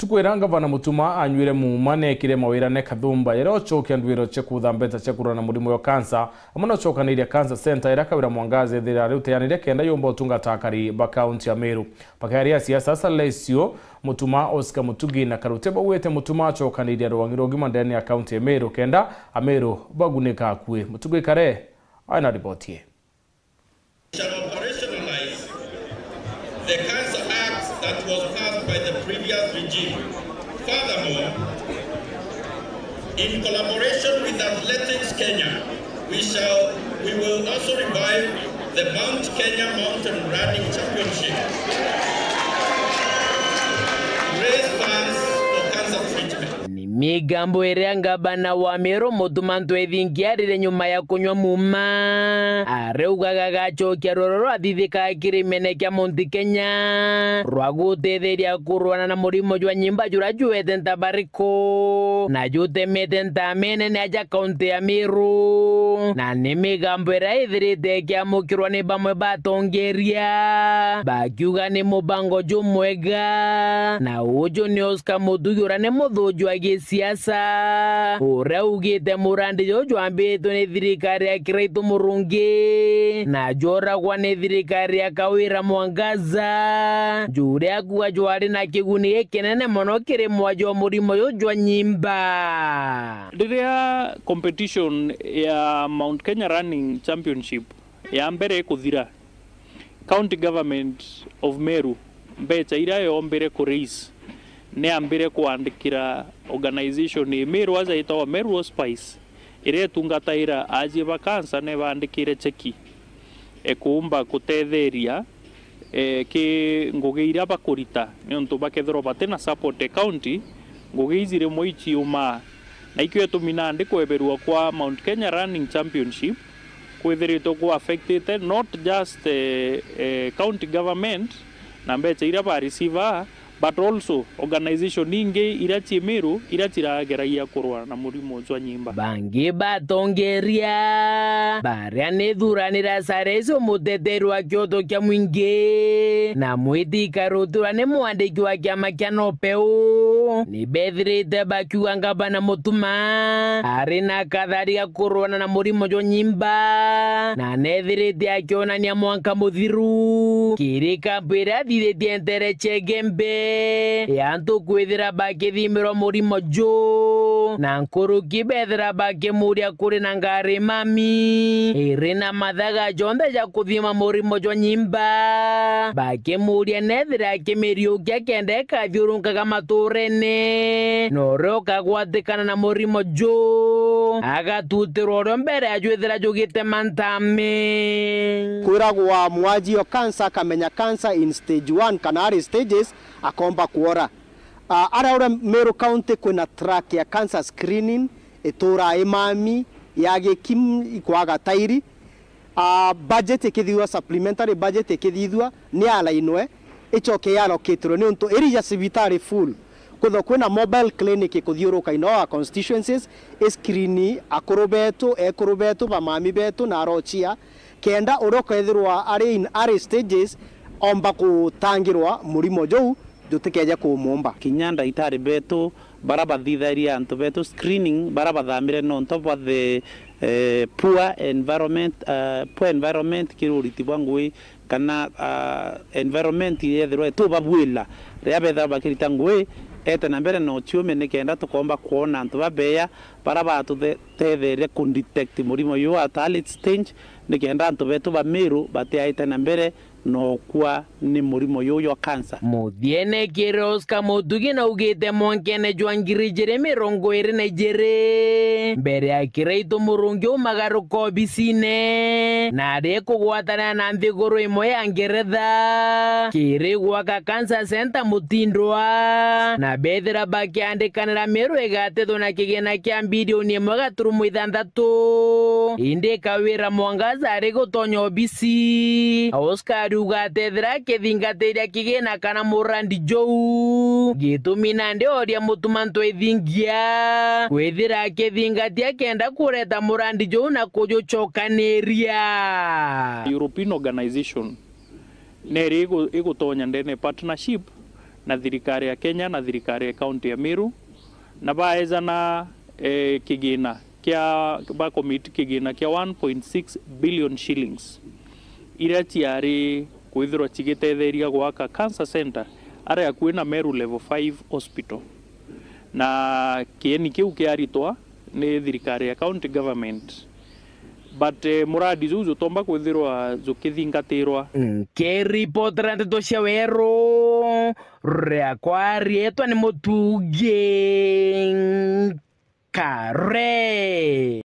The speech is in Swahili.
Mutukwira ngavana Mutuma anywire mumane kire mawira ne Kathumba yero chokia ndwiro chekutha mbeta chekurana murimo yo kansa amuna chokaniria Cancer Center irakawira Mwangaze thira riu teyanire kenda yomba utungata akari ba county ya Meru pakaria siasa Salesio Mutuma Oscar Mutugi na Karuteba wete Mutuma chokaniria rwangiro gima ndani ya county ya Meru kenda Ameru baguneka akue Mutugi kare ana ripoti shall operationalize the Cancer Act that was passed by the previous regime. Furthermore, in collaboration with Athletics Kenya, we will also revive the Mount Kenya Mountain Running Championship. Raise funds for cancer treatment. Migambo ereanga bana wa Meru Mutumantu ethingiarire nyuma ya kunywa muma areugaga gachokia rororo athithika kirimene kya Mount Kenya rwagutetheria kurwana na murimo jwa nyimba jura juete ntabariko na jutemete ntamene ne aja kaunti ya Meru na ni migambo eraithirite kya mukirwa ni bamwe batongeria bakiuga ni mubango jumwega na ujo ni Oscar Mutugi ura ni muthuju wa siasa uraugite murandi jojo ambetwe ni thirikari ya Kiraitu Murungi na jora kwa ni thirikari ya Kawira Mwangaza jure akuwa jwari na kiguni ekenene mono kiri mwajo murimo yojwa nyimba. Diria competition ya Mount Kenya Running Championship ya mbere kuthira County Government of Meru mbecha ira yo mbere ku raise ne ambire kuandikira organization ni Meru aza itawa Meru Spice ire tungataira aji vakansa ne bandikire cheki ekuumba kutetheria ki ngogeira bakurita nionto bakethro batena support county ngogeizire moichi uma na ikyo tuminande kweberwa kwa Mount Kenya Running Championship kwetherito ku affected not just county government na mbecha ira ba receiver but also organization ninge irachi Meru irachirageragia kurwa na murimo jwa nyimba bangi batongeria baria nethuranira Sareso muteteri wa kioto kya mwingi na mwithika rutura ni mwandiki wa kiama kya Nopeu ni bethirite bakiuga ngavana Mutuma ari na katharia kurwana na murimo jwa nyimba na nethirite akionania mwanka muthiru kiri kampira thithitie ntere chegembe yantu kwithira bakithimiro murimo jo na nkuruki bethira bakimuria kuri na ngari mami irina mathaga jonde ja kuthima murimo jo nyimba bakimuria nethira kimiriukia kende kathiurunkaga maturene noro kagwatikana na murimo jo agatutirwo mbere ajwithira jugite mantame kwiragwa mwaji yo cancer kamenya cancer in stage 1 kana ari stages akomba kuora ara Meru County kuna track ya cancer screening etora imami yage kim ikwaga tairi budget ekithwa supplementary budget ekithwa ni ala inwe ichoke ya loketro ni unto eri ya civitary full kutho kwina mobile clinic ikuthiuruka inoa constituencies screen akurubetu bamami betu na rochia kenda uroka ethirwa ari in are stages omba kutangirwa murimo jou jutikeja kumomba kinyanda itari betu baraba thitharia antu betu screening baraba thamire no on top of the poor environment kiruriti bwangui kana environment yethirwe tu babwila ria betha bakirita ngui ete na mbere no chiume ne kenda tukomba kuona antu babeya baraba tutetheria ku detect murimo yo at early stage ne kenda antu betu ba Meru batiaita na mbere no kwa ni murimo yoyo cancer muthiene Oscar Mutugi na ugite mwankene jwangiri Jeremy rongo iri Nigeria mbere ya Kiraitu Murungi umagaruko bisine na reko gwatana na nthiguru imwe ya Ngeretha kiri gwaka Cancer Center mutindwa na bethira bakiandikanira Meru igatethwo na kigena kya bilioni 1.6 inde Kawira Mwangaza ari gutonya obisi Oscar ugatethira kithingatĩria kigena kana murandi jou gitumina ndi oria Mutumantu ethingia kwithira kithingatia kenda kureta murandi jou na kujuchokaniria European organization neri igutonya ndene partnership na thirikari ya Kenya na thirikari ya kaunti ya Meru na baezana kigina kia ba commit kigina kia 1.6 billion shillings ira tiari kwithirwa chigitetheria gwaka cancer center aria kwina Meru level 5 hospital na kieni kiu kiaritwa ni thirikari ya county government but muradi zuzu tomba kwithirwa zukithingatirwa keripotera ndeto cia weru riakwa rietwa ni Mutugi Kare.